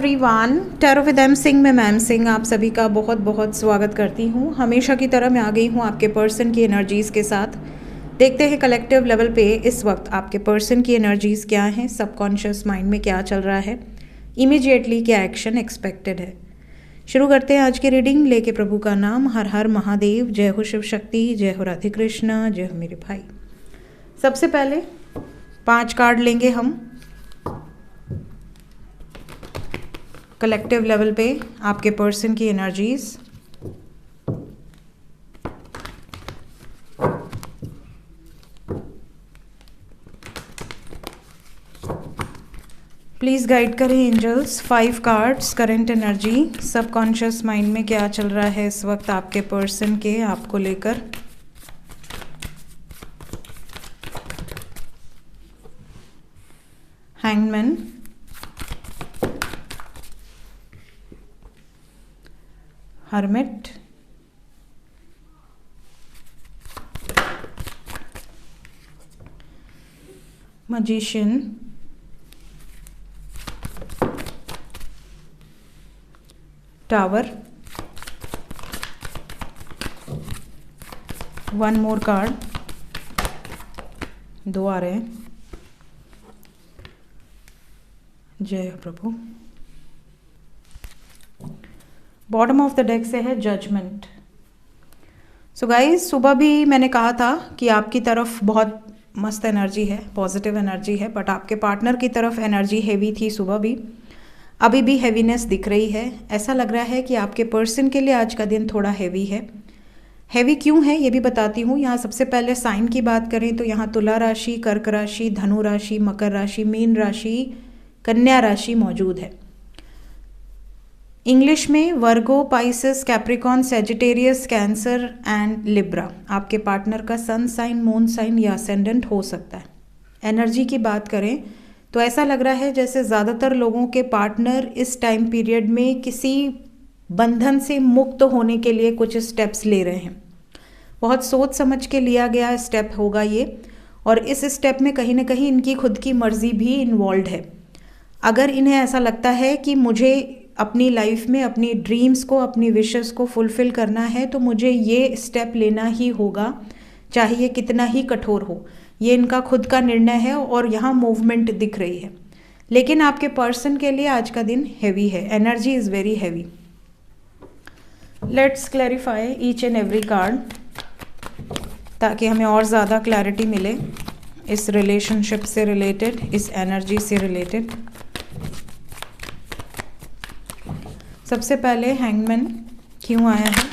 Everyone, tarot with M Singh में ma'am Singh आप सभी का बहुत बहुत स्वागत करती हूँ। हमेशा की तरह मैं आ गई हूँ आपके पर्सन की एनर्जीज़ के साथ। देखते हैं कलेक्टिव लेवल पे इस वक्त आपके पर्सन की एनर्जीज़ क्या हैं, सबकॉन्शियस माइंड में क्या चल रहा है, इमीडिएटली क्या एक्शन एक्सपेक्टेड है। शुरू करते हैं आज की रीडिंग लेके प्रभु का नाम। हर हर महादेव, जय हो शिव शक्ति, जय हो राधे कृष्ण, जय हो मेरे भाई। सबसे पहले 5 कार्ड लेंगे हम कलेक्टिव लेवल पे आपके पर्सन की एनर्जीज। प्लीज़ गाइड करें angels. 5 cards, current energy, subconscious mind में क्या चल रहा है इस वक्त आपके पर्सन के आपको लेकर। हैंगमैन, हर्मिट, मैजिशियन, टावर, 1 मोर कार्ड, 2 आ रहे हैं। जय हो प्रभु। बॉटम ऑफ द डेक से है जजमेंट। सो गाइस, सुबह भी मैंने कहा था कि आपकी तरफ बहुत मस्त एनर्जी है, पॉजिटिव एनर्जी है, बट आपके पार्टनर की तरफ एनर्जी हैवी थी सुबह भी, अभी भी हैवीनेस दिख रही है। ऐसा लग रहा है कि आपके पर्सन के लिए आज का दिन थोड़ा हैवी है। हैवी क्यों है ये भी बताती हूँ। यहाँ सबसे पहले साइन की बात करें तो यहाँ तुला राशि, कर्क राशि, धनु राशि, मकर राशि, मीन राशि, कन्या राशि मौजूद है। इंग्लिश में Virgo, Pisces, Capricorn, Sagittarius, Cancer and Libra आपके पार्टनर का सन साइन, मून साइन या असेंडेंट हो सकता है। एनर्जी की बात करें तो ऐसा लग रहा है जैसे ज़्यादातर लोगों के पार्टनर इस टाइम पीरियड में किसी बंधन से मुक्त होने के लिए कुछ स्टेप्स ले रहे हैं। बहुत सोच समझ के लिया गया स्टेप होगा ये, और इस स्टेप में कहीं ना कहीं इनकी खुद की मर्जी भी इन्वॉल्व है। अगर इन्हें ऐसा लगता है कि मुझे अपनी लाइफ में अपनी ड्रीम्स को, अपनी विशेस को फुलफ़िल करना है तो मुझे ये स्टेप लेना ही होगा, चाहे ये कितना ही कठोर हो। ये इनका खुद का निर्णय है और यहाँ मूवमेंट दिख रही है। लेकिन आपके पर्सन के लिए आज का दिन हैवी है, energy is very heavy. Let's clarify each and every card ताकि हमें और ज़्यादा क्लैरिटी मिले इस रिलेशनशिप से रिलेटेड, इस एनर्जी से रिलेटेड। सबसे पहले हैंगमैन क्यों आया है?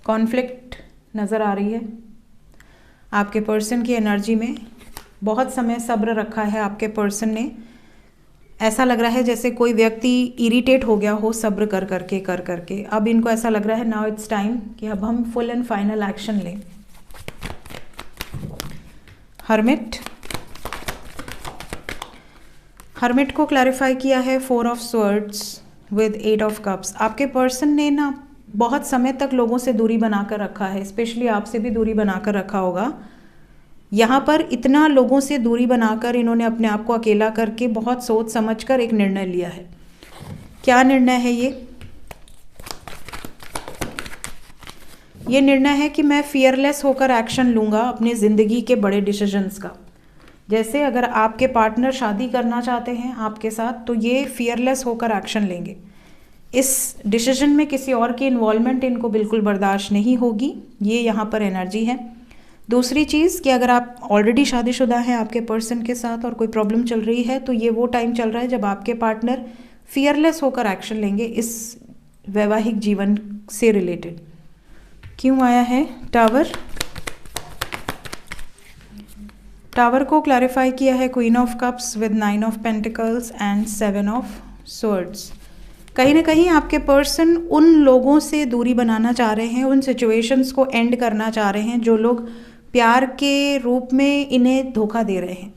कॉन्फ्लिक्ट नज़र आ रही है। आपके पर्सन की एनर्जी में बहुत समय सब्र रखा है आपके पर्सन ने। ऐसा लग रहा है जैसे कोई व्यक्ति इरिटेट हो गया हो सब्र कर करके। अब इनको ऐसा लग रहा है नाउ इट्स टाइम कि अब हम फुल एंड फाइनल एक्शन लें। हर्मिट को क्लैरिफाई किया है 4 of swords with 8 of cups. आपके पर्सन ने ना बहुत समय तक लोगों से दूरी बनाकर रखा है, स्पेशली आपसे भी दूरी बनाकर रखा होगा। यहाँ पर इतना लोगों से दूरी बनाकर इन्होंने अपने आप को अकेला करके बहुत सोच समझकर एक निर्णय लिया है। क्या निर्णय है ये? ये निर्णय है कि मैं फियरलेस होकर एक्शन लूँगा अपनी ज़िंदगी के बड़े डिसीजंस का। जैसे अगर आपके पार्टनर शादी करना चाहते हैं आपके साथ तो ये फियरलेस होकर एक्शन लेंगे। इस डिसीजन में किसी और की इन्वॉल्वमेंट इनको बिल्कुल बर्दाश्त नहीं होगी। ये यहाँ पर एनर्जी है। दूसरी चीज़ कि अगर आप ऑलरेडी शादीशुदा हैं आपके पर्सन के साथ और कोई प्रॉब्लम चल रही है तो ये वो टाइम चल रहा है जब आपके पार्टनर फियरलेस होकर एक्शन लेंगे इस वैवाहिक जीवन से रिलेटेड। क्यों आया है टावर? टावर को क्लैरिफाई किया है queen of cups with 9 of pentacles and 7 of swords. कहीं ना कहीं आपके पर्सन उन लोगों से दूरी बनाना चाह रहे हैं, उन सिचुएशंस को एंड करना चाह रहे हैं जो लोग प्यार के रूप में इन्हें धोखा दे रहे हैं।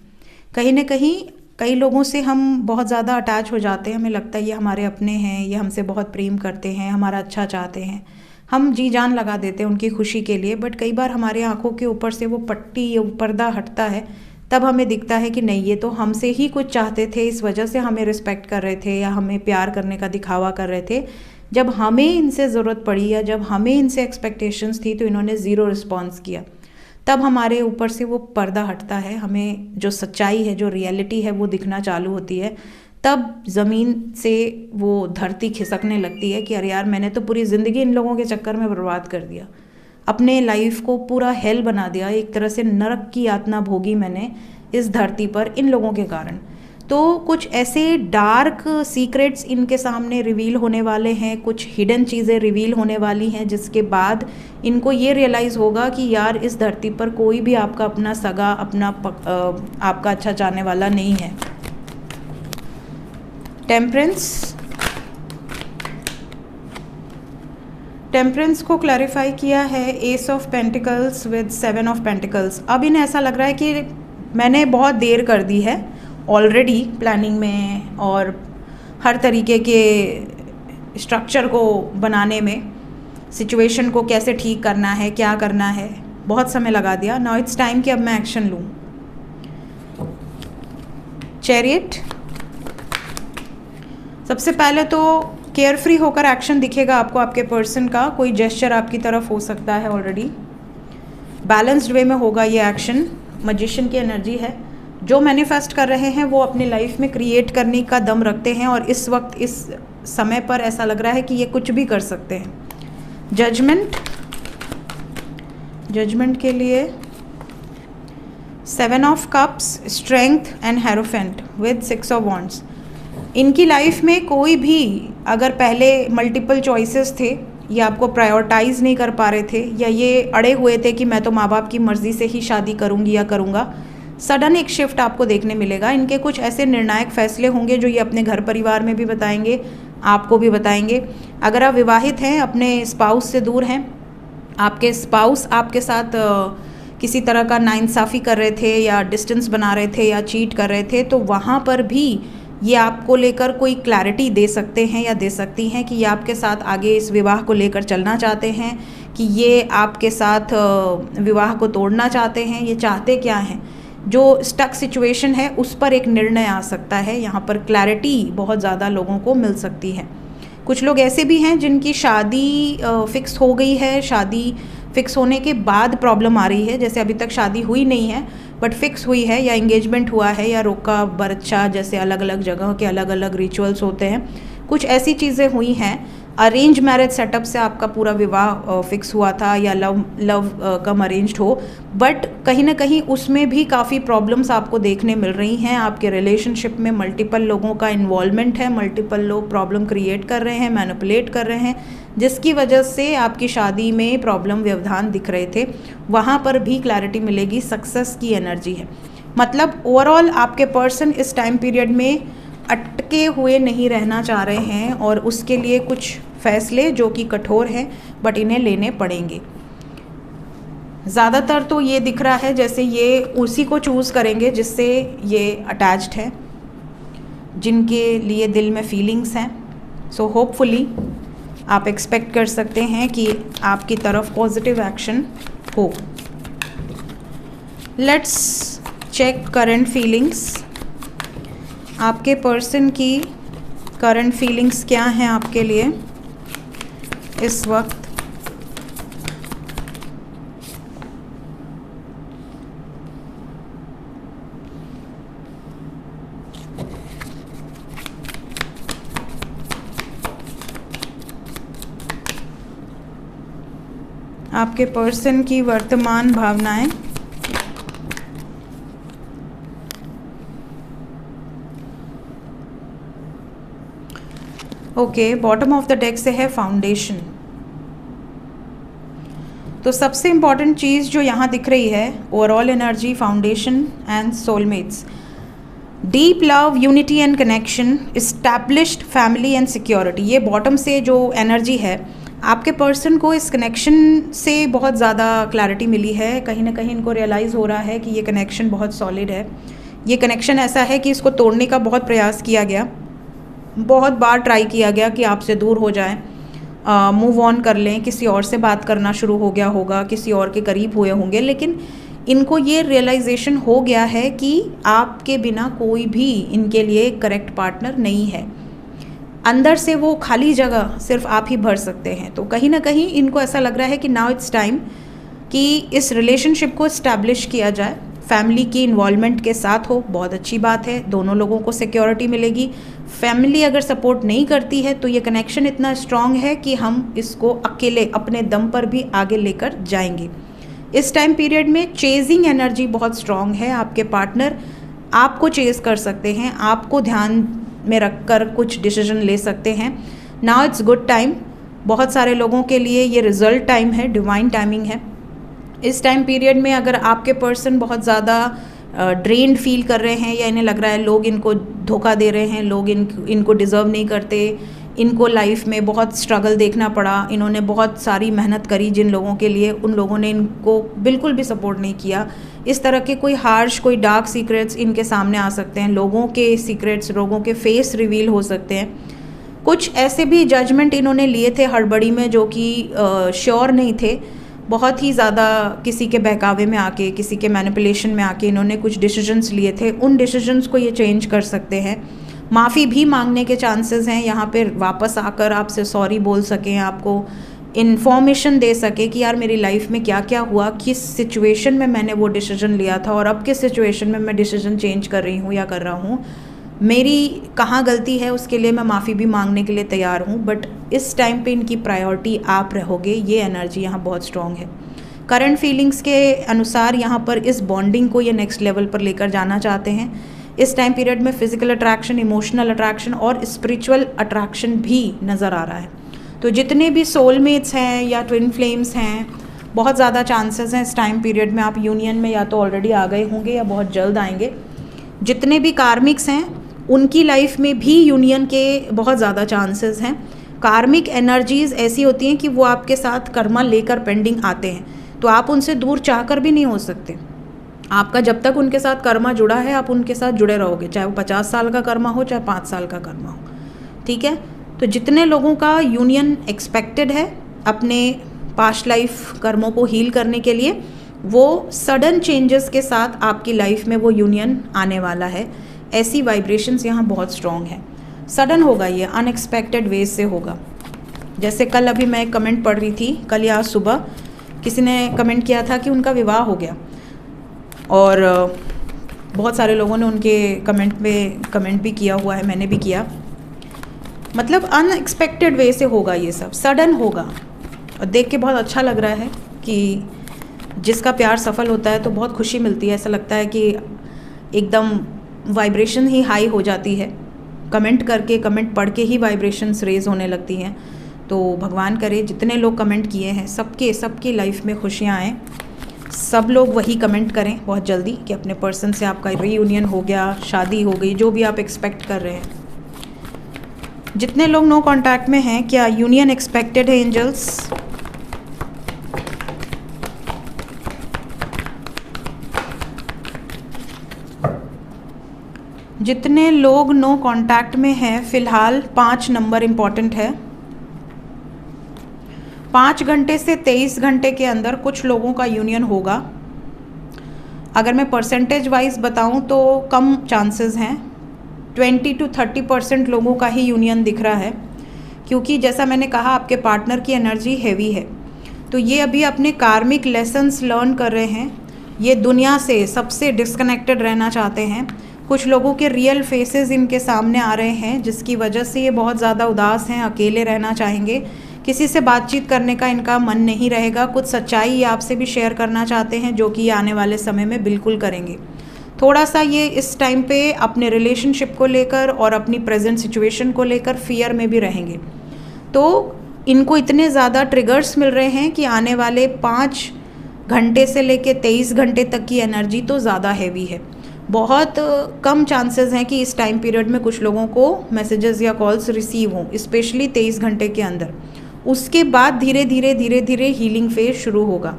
कहीं ना कहीं कई लोगों से हम बहुत ज़्यादा अटैच हो जाते हैं, हमें लगता है ये हमारे अपने हैं, ये हमसे बहुत प्रेम करते हैं, हमारा अच्छा चाहते हैं, हम जी जान लगा देते हैं उनकी खुशी के लिए। बट कई बार हमारे आंखों के ऊपर से वो पट्टी या पर्दा हटता है तब हमें दिखता है कि नहीं, ये तो हमसे ही कुछ चाहते थे, इस वजह से हमें रिस्पेक्ट कर रहे थे या हमें प्यार करने का दिखावा कर रहे थे। जब हमें इनसे ज़रूरत पड़ी या जब हमें इनसे एक्सपेक्टेशंस थी तो इन्होंने ज़ीरो रिस्पॉन्स किया। तब हमारे ऊपर से वो पर्दा हटता है, हमें जो सच्चाई है, जो रियलिटी है वो दिखना चालू होती है। तब ज़मीन से वो धरती खिसकने लगती है कि अरे यार, मैंने तो पूरी ज़िंदगी इन लोगों के चक्कर में बर्बाद कर दिया, अपने लाइफ को पूरा हेल बना दिया, एक तरह से नरक की यातना भोगी मैंने इस धरती पर इन लोगों के कारण। तो कुछ ऐसे डार्क सीक्रेट्स इनके सामने रिवील होने वाले हैं, कुछ हिडन चीज़ें रिवील होने वाली हैं, जिसके बाद इनको ये रियलाइज़ होगा कि यार इस धरती पर कोई भी आपका अपना सगा, अपना आपका अच्छा चाहने वाला नहीं है। टेम्परेंस को क्लैरिफाई किया है S of pentacles with 7 of pentacles. अब इन्हें ऐसा लग रहा है कि मैंने बहुत देर कर दी है ऑलरेडी प्लानिंग में और हर तरीके के स्ट्रक्चर को बनाने में, सिचुएशन को कैसे ठीक करना है, क्या करना है, बहुत समय लगा दिया। नाउ इट्स टाइम कि अब मैं एक्शन लूँ। चैरियट, सबसे पहले तो केयर फ्री होकर एक्शन दिखेगा आपको आपके पर्सन का, कोई जेस्चर आपकी तरफ हो सकता है ऑलरेडी, बैलेंस्ड वे में होगा ये एक्शन। मैजिशियन की एनर्जी है, जो मैनिफेस्ट कर रहे हैं वो अपनी लाइफ में क्रिएट करने का दम रखते हैं और इस वक्त इस समय पर ऐसा लग रहा है कि ये कुछ भी कर सकते हैं। जजमेंट के लिए 7 of cups, strength and hierophant with 6 of wands. इनकी लाइफ में कोई भी अगर पहले मल्टीपल चॉइसेस थे या आपको प्रायोरिटाइज नहीं कर पा रहे थे या ये अड़े हुए थे कि मैं तो माँ बाप की मर्ज़ी से ही शादी करूँगी या करूँगा, सडन एक शिफ्ट आपको देखने मिलेगा। इनके कुछ ऐसे निर्णायक फैसले होंगे जो ये अपने घर परिवार में भी बताएंगे, आपको भी बताएंगे। अगर आप विवाहित हैं, अपने स्पाउस से दूर हैं, आपके स्पाउस आपके साथ किसी तरह का नाइंसाफ़ी कर रहे थे या डिस्टेंस बना रहे थे या चीट कर रहे थे, तो वहाँ पर भी ये आपको लेकर कोई क्लैरिटी दे सकते हैं या दे सकती हैं कि ये आपके साथ आगे इस विवाह को लेकर चलना चाहते हैं, कि ये आपके साथ विवाह को तोड़ना चाहते हैं, ये चाहते क्या हैं। जो स्टक सिचुएशन है उस पर एक निर्णय आ सकता है, यहाँ पर क्लैरिटी बहुत ज़्यादा लोगों को मिल सकती है। कुछ लोग ऐसे भी हैं जिनकी शादी फिक्स हो गई है, शादी फिक्स होने के बाद प्रॉब्लम आ रही है, जैसे अभी तक शादी हुई नहीं है बट फिक्स हुई है, या एंगेजमेंट हुआ है, या रोका बरच्छा, जैसे अलग अलग जगह के अलग अलग रिचुअल्स होते हैं, कुछ ऐसी चीज़ें हुई हैं। अरेंज मैरिज सेटअप से आपका पूरा विवाह फिक्स हुआ था या लव कम अरेंज्ड हो, बट कहीं ना कहीं उसमें भी काफ़ी प्रॉब्लम्स आपको देखने मिल रही हैं। आपके रिलेशनशिप में मल्टीपल लोगों का इन्वॉल्वमेंट है, मल्टीपल लोग प्रॉब्लम क्रिएट कर रहे हैं, मैनिपुलेट कर रहे हैं, जिसकी वजह से आपकी शादी में प्रॉब्लम, व्यवधान दिख रहे थे, वहाँ पर भी क्लैरिटी मिलेगी। सक्सेस की एनर्जी है, मतलब ओवरऑल आपके पर्सन इस टाइम पीरियड में अटके हुए नहीं रहना चाह रहे हैं और उसके लिए कुछ फैसले जो कि कठोर हैं बट इन्हें लेने पड़ेंगे। ज़्यादातर तो ये दिख रहा है जैसे ये उसी को चूज़ करेंगे जिससे ये अटैच्ड है, जिनके लिए दिल में फीलिंग्स हैं। सो होपफुली आप एक्सपेक्ट कर सकते हैं कि आपकी तरफ पॉजिटिव एक्शन हो। Let's check current feelings. आपके पर्सन की करंट फीलिंग्स क्या हैं आपके लिए इस वक्त। आपके पर्सन की वर्तमान भावनाएं। Okay, bottom of the deck से है फाउंडेशन। तो सबसे इम्पॉर्टेंट चीज़ जो यहाँ दिख रही है, overall energy, foundation and soulmates, deep love, unity and connection, established family and security. ये बॉटम से जो एनर्जी है, आपके पर्सन को इस कनेक्शन से बहुत ज़्यादा क्लैरिटी मिली है। कहीं ना कहीं इनको रियलाइज़ हो रहा है कि ये कनेक्शन बहुत सॉलिड है। ये कनेक्शन ऐसा है कि इसको तोड़ने का बहुत प्रयास किया गया, बहुत बार ट्राई किया गया कि आपसे दूर हो जाएं, मूव ऑन कर लें, किसी और से बात करना शुरू हो गया होगा, किसी और के करीब हुए होंगे, लेकिन इनको ये रियलाइजेशन हो गया है कि आपके बिना कोई भी इनके लिए करेक्ट पार्टनर नहीं है। अंदर से वो खाली जगह सिर्फ आप ही भर सकते हैं। तो कहीं ना कहीं इनको ऐसा लग रहा है कि नाउ इट्स टाइम कि इस रिलेशनशिप को इस्टेब्लिश किया जाए, फैमिली की इन्वॉल्वमेंट के साथ हो, बहुत अच्छी बात है, दोनों लोगों को सिक्योरिटी मिलेगी। फैमिली अगर सपोर्ट नहीं करती है तो ये कनेक्शन इतना स्ट्रांग है कि हम इसको अकेले अपने दम पर भी आगे लेकर जाएंगे। इस टाइम पीरियड में चेजिंग एनर्जी बहुत स्ट्रांग है। आपके पार्टनर आपको चेज कर सकते हैं, आपको ध्यान में रखकर कुछ डिसीजन ले सकते हैं। Now it's good time. बहुत सारे लोगों के लिए ये रिजल्ट टाइम है, डिवाइन टाइमिंग है। इस टाइम पीरियड में अगर आपके पर्सन बहुत ज़्यादा ड्रेन्ड फील कर रहे हैं या इन्हें लग रहा है लोग इनको धोखा दे रहे हैं, लोग इनको डिज़र्व नहीं करते, इनको लाइफ में बहुत स्ट्रगल देखना पड़ा, इन्होंने बहुत सारी मेहनत करी जिन लोगों के लिए, उन लोगों ने इनको बिल्कुल भी सपोर्ट नहीं किया, इस तरह के कोई हार्श, कोई डार्क सीक्रेट्स इनके सामने आ सकते हैं। लोगों के सीक्रेट्स, लोगों के फेस रिवील हो सकते हैं। कुछ ऐसे भी जजमेंट इन्होंने लिए थे हड़बड़ी में जो कि श्योर नहीं थे, बहुत ही ज़्यादा किसी के बहकावे में आके, किसी के मैनिपुलेशन में आके इन्होंने कुछ डिसीजंस लिए थे। उन डिसीजंस को ये चेंज कर सकते हैं। माफ़ी भी मांगने के चांसेस हैं, यहाँ पे वापस आकर आपसे सॉरी बोल सकें, आपको इन्फॉर्मेशन दे सके कि यार मेरी लाइफ में क्या क्या हुआ, किस सिचुएशन में मैंने वो डिसीजन लिया था और अब किस सिचुएशन में मैं डिसीजन चेंज कर रही हूँ या कर रहा हूँ, मेरी कहाँ गलती है, उसके लिए मैं माफ़ी भी मांगने के लिए तैयार हूँ। बट इस टाइम पे इनकी प्रायोरिटी आप रहोगे, ये एनर्जी यहाँ बहुत स्ट्रॉन्ग है। करंट फीलिंग्स के अनुसार यहाँ पर इस बॉन्डिंग को ये नेक्स्ट लेवल पर लेकर जाना चाहते हैं। इस टाइम पीरियड में फिजिकल अट्रैक्शन, इमोशनल अट्रैक्शन और स्पिरिचुअल अट्रैक्शन भी नज़र आ रहा है। तो जितने भी सोलमेट्स हैं या ट्विन फ्लेम्स हैं, बहुत ज़्यादा चांसेस हैं इस टाइम पीरियड में आप यूनियन में या तो ऑलरेडी आ गए होंगे या बहुत जल्द आएंगे। जितने भी कार्मिक्स हैं उनकी लाइफ में भी यूनियन के बहुत ज़्यादा चांसेस हैं। कार्मिक एनर्जीज़ ऐसी होती हैं कि वो आपके साथ कर्मा लेकर पेंडिंग आते हैं, तो आप उनसे दूर चाहकर भी नहीं हो सकते। आपका जब तक उनके साथ कर्मा जुड़ा है आप उनके साथ जुड़े रहोगे, चाहे वो 50 साल का कर्मा हो चाहे 5 साल का कर्मा हो, ठीक है। तो जितने लोगों का यूनियन एक्सपेक्टेड है अपने पास्ट लाइफ कर्मों को हील करने के लिए, वो सडन चेंजेस के साथ आपकी लाइफ में वो यूनियन आने वाला है। ऐसी वाइब्रेशंस यहाँ बहुत स्ट्रॉन्ग हैं। सडन होगा, ये अनएक्सपेक्टेड वेज से होगा। जैसे कल अभी मैं एक कमेंट पढ़ रही थी, कल या सुबह किसी ने कमेंट किया था कि उनका विवाह हो गया, और बहुत सारे लोगों ने उनके कमेंट में कमेंट भी किया हुआ है, मैंने भी किया। मतलब अनएक्सपेक्टेड वे से होगा, ये सब सडन होगा। और देख के बहुत अच्छा लग रहा है कि जिसका प्यार सफल होता है तो बहुत खुशी मिलती है। ऐसा लगता है कि एकदम वाइब्रेशन ही हाई हो जाती है, कमेंट करके, कमेंट पढ़ के ही वाइब्रेशंस रेज होने लगती हैं। तो भगवान करे जितने लोग कमेंट किए हैं सबकी लाइफ में खुशियाँ आएँ, सब लोग वही कमेंट करें बहुत जल्दी कि अपने पर्सन से आपका रीयूनियन हो गया, शादी हो गई, जो भी आप एक्सपेक्ट कर रहे हैं। जितने लोग नो कांटेक्ट में हैं, क्या यूनियन एक्सपेक्टेड है एंजल्स? जितने लोग नो कांटेक्ट में हैं, फिलहाल 5 नंबर इम्पॉर्टेंट है। 5 घंटे से 23 घंटे के अंदर कुछ लोगों का यूनियन होगा। अगर मैं परसेंटेज वाइज बताऊं तो कम चांसेस हैं, 20 to 30% लोगों का ही यूनियन दिख रहा है, क्योंकि जैसा मैंने कहा आपके पार्टनर की एनर्जी हैवी है। तो ये अभी अपने कार्मिक लेसन्स लर्न कर रहे हैं, ये दुनिया से सबसे डिस्कनेक्टेड रहना चाहते हैं। कुछ लोगों के रियल फेसेस इनके सामने आ रहे हैं, जिसकी वजह से ये बहुत ज़्यादा उदास हैं, अकेले रहना चाहेंगे, किसी से बातचीत करने का इनका मन नहीं रहेगा। कुछ सच्चाई ये आपसे भी शेयर करना चाहते हैं, जो कि ये आने वाले समय में बिल्कुल करेंगे। थोड़ा सा ये इस टाइम पे अपने रिलेशनशिप को लेकर और अपनी प्रेजेंट सिचुएशन को लेकर फियर में भी रहेंगे। तो इनको इतने ज़्यादा ट्रिगर्स मिल रहे हैं कि आने वाले 5 घंटे से लेके 23 घंटे तक की एनर्जी तो ज़्यादा हैवी है। बहुत कम चांसेस हैं कि इस टाइम पीरियड में कुछ लोगों को मैसेजेस या कॉल्स रिसीव हों, स्पेशली 23 घंटे के अंदर। उसके बाद धीरे धीरे हीलिंग फेज शुरू होगा।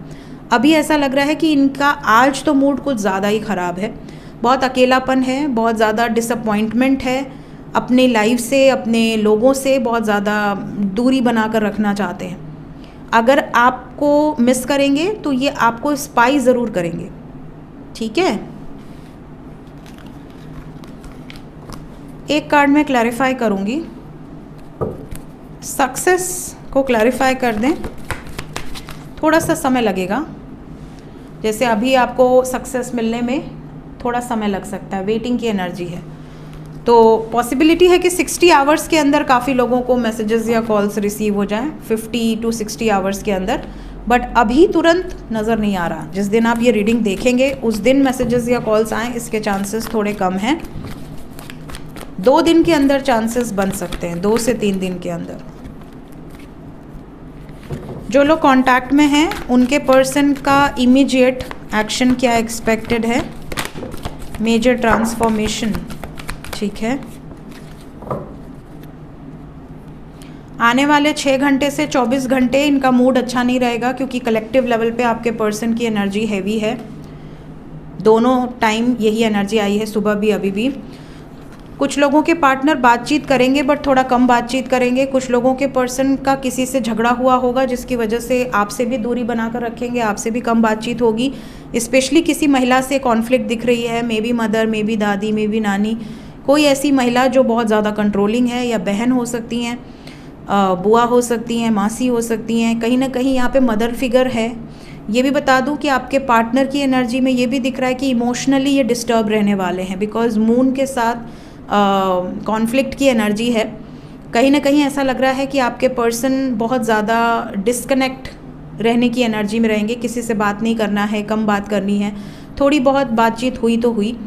अभी ऐसा लग रहा है कि इनका आज तो मूड कुछ ज़्यादा ही ख़राब है, बहुत अकेलापन है, बहुत ज़्यादा डिसअपॉइंटमेंट है, अपनी लाइफ से, अपने लोगों से बहुत ज़्यादा दूरी बनाकर रखना चाहते हैं। अगर आपको मिस करेंगे तो ये आपको स्पाई ज़रूर करेंगे, ठीक है, एक कार्ड में क्लैरिफाई करूँगी, सक्सेस को क्लैरिफाई कर दें। थोड़ा सा समय लगेगा, जैसे अभी आपको सक्सेस मिलने में थोड़ा समय लग सकता है, वेटिंग की एनर्जी है। तो पॉसिबिलिटी है कि 60 आवर्स के अंदर काफ़ी लोगों को मैसेजेस या कॉल्स रिसीव हो जाएं, 50 to 60 आवर्स के अंदर, बट अभी तुरंत नज़र नहीं आ रहा। जिस दिन आप ये रीडिंग देखेंगे उस दिन मैसेजेस या कॉल्स आएँ, इसके चांसेस थोड़े कम हैं। 2 दिन के अंदर चांसेस बन सकते हैं, 2 से 3 दिन के अंदर। जो लोग कांटेक्ट में हैं उनके पर्सन का इमीडिएट एक्शन क्या एक्सपेक्टेड है? मेजर ट्रांसफॉर्मेशन, ठीक है। आने वाले 6 घंटे से 24 घंटे इनका मूड अच्छा नहीं रहेगा, क्योंकि कलेक्टिव लेवल पे आपके पर्सन की एनर्जी हैवी है। दोनों टाइम यही एनर्जी आई है, सुबह भी अभी भी। कुछ लोगों के पार्टनर बातचीत करेंगे बट थोड़ा कम बातचीत करेंगे। कुछ लोगों के पर्सन का किसी से झगड़ा हुआ होगा जिसकी वजह से आपसे भी दूरी बनाकर रखेंगे, आपसे भी कम बातचीत होगी। स्पेशली किसी महिला से कॉन्फ्लिक्ट दिख रही है, may be mother, may be दादी, मे बी नानी, कोई ऐसी महिला जो बहुत ज़्यादा कंट्रोलिंग है, या बहन हो सकती हैं, बुआ हो सकती हैं, मासी हो सकती हैं, कहीं ना कहीं यहाँ पे मदर फिगर है। ये भी बता दूँ कि आपके पार्टनर की एनर्जी में ये भी दिख रहा है कि इमोशनली ये डिस्टर्ब रहने वाले हैं, बिकॉज मून के साथ कॉन्फ्लिक्ट की एनर्जी है। कहीं ना कहीं ऐसा लग रहा है कि आपके पर्सन बहुत ज़्यादा डिस्कनेक्ट रहने की एनर्जी में रहेंगे, किसी से बात नहीं करना है, कम बात करनी है, थोड़ी बहुत बातचीत हुई तो हुई।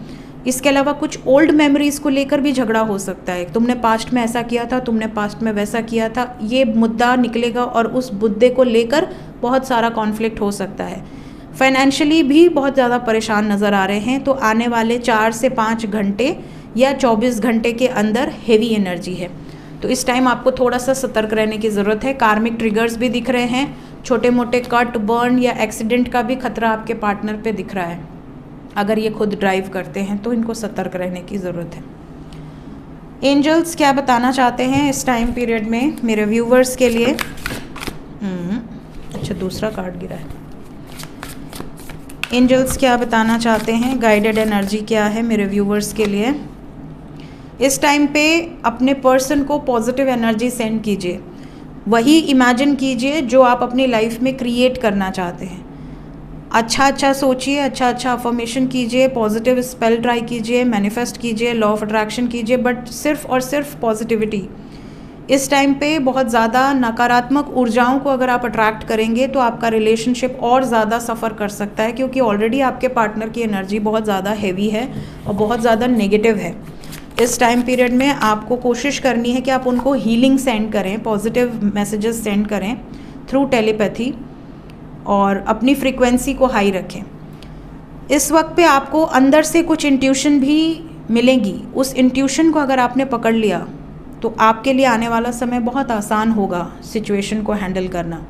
इसके अलावा कुछ ओल्ड मेमोरीज़ को लेकर भी झगड़ा हो सकता है, तुमने पास्ट में ऐसा किया था, तुमने पास्ट में वैसा किया था, ये मुद्दा निकलेगा और उस मुद्दे को लेकर बहुत सारा कॉन्फ्लिक्ट हो सकता है। फाइनेंशियली भी बहुत ज़्यादा परेशान नज़र आ रहे हैं। तो आने वाले 4 से 5 घंटे या 24 घंटे के अंदर हेवी एनर्जी है, तो इस टाइम आपको थोड़ा सा सतर्क रहने की ज़रूरत है। कार्मिक ट्रिगर्स भी दिख रहे हैं, छोटे मोटे कट, बर्न या एक्सीडेंट का भी खतरा आपके पार्टनर पे दिख रहा है। अगर ये खुद ड्राइव करते हैं तो इनको सतर्क रहने की ज़रूरत है। एंजल्स क्या बताना चाहते हैं इस टाइम पीरियड में मेरे व्यूवर्स के लिए? अच्छा, दूसरा कार्ड गिरा है। एंजल्स क्या बताना चाहते हैं, गाइडेड एनर्जी क्या है मेरे व्यूवर्स के लिए? इस टाइम पे अपने पर्सन को पॉजिटिव एनर्जी सेंड कीजिए, वही इमेजिन कीजिए जो आप अपनी लाइफ में क्रिएट करना चाहते हैं। अच्छा अच्छा सोचिए, अच्छा अच्छा अफर्मेशन कीजिए, पॉजिटिव स्पेल ट्राई कीजिए, मैनिफेस्ट कीजिए, लॉ ऑफ अट्रैक्शन कीजिए, बट सिर्फ और सिर्फ पॉजिटिविटी। इस टाइम पे बहुत ज़्यादा नकारात्मक ऊर्जाओं को अगर आप अट्रैक्ट करेंगे तो आपका रिलेशनशिप और ज़्यादा सफ़र कर सकता है, क्योंकि ऑलरेडी आपके पार्टनर की एनर्जी बहुत ज़्यादा हैवी है और बहुत ज़्यादा नेगेटिव है। इस टाइम पीरियड में आपको कोशिश करनी है कि आप उनको हीलिंग सेंड करें, पॉजिटिव मैसेजेस सेंड करें थ्रू टेलीपैथी, और अपनी फ्रीक्वेंसी को हाई रखें। इस वक्त पे आपको अंदर से कुछ इंट्यूशन भी मिलेंगी, उस इंट्यूशन को अगर आपने पकड़ लिया तो आपके लिए आने वाला समय बहुत आसान होगा सिचुएशन को हैंडल करना।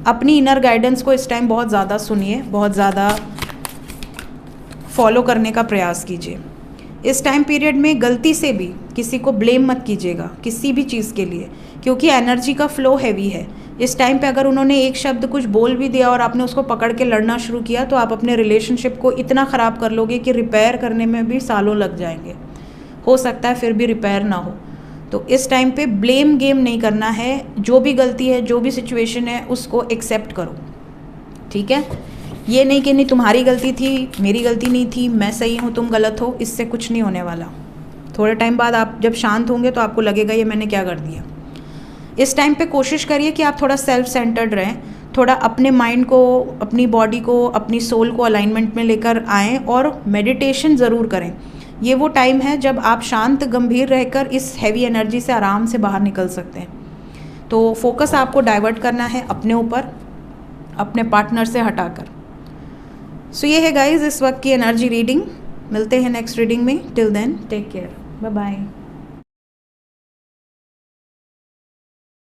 अपनी इनर गाइडेंस को इस टाइम बहुत ज़्यादा सुनिए, बहुत ज़्यादा फॉलो करने का प्रयास कीजिए। इस टाइम पीरियड में गलती से भी किसी को ब्लेम मत कीजिएगा किसी भी चीज़ के लिए, क्योंकि एनर्जी का फ्लो हैवी है। इस टाइम पे अगर उन्होंने एक शब्द कुछ बोल भी दिया और आपने उसको पकड़ के लड़ना शुरू किया तो आप अपने रिलेशनशिप को इतना ख़राब कर लोगे कि रिपेयर करने में भी सालों लग जाएंगे, हो सकता है फिर भी रिपेयर ना हो। तो इस टाइम पे ब्लेम गेम नहीं करना है, जो भी गलती है, जो भी सिचुएशन है, उसको एक्सेप्ट करो, ठीक है। ये नहीं कि नहीं तुम्हारी गलती थी, मेरी गलती नहीं थी, मैं सही हूँ तुम गलत हो, इससे कुछ नहीं होने वाला। थोड़े टाइम बाद आप जब शांत होंगे तो आपको लगेगा ये मैंने क्या कर दिया। इस टाइम पे कोशिश करिए कि आप थोड़ा सेल्फ सेंटर्ड रहें, थोड़ा अपने माइंड को, अपनी बॉडी को, अपनी सोल को अलाइनमेंट में लेकर आएँ और मेडिटेशन ज़रूर करें। ये वो टाइम है जब आप शांत गंभीर रहकर इस हैवी एनर्जी से आराम से बाहर निकल सकते हैं। तो फोकस आपको डाइवर्ट करना है अपने ऊपर, अपने पार्टनर से हटाकर। सो ये है गाइज इस वक्त की एनर्जी रीडिंग। मिलते हैं नेक्स्ट रीडिंग में। Till then take care, bye bye.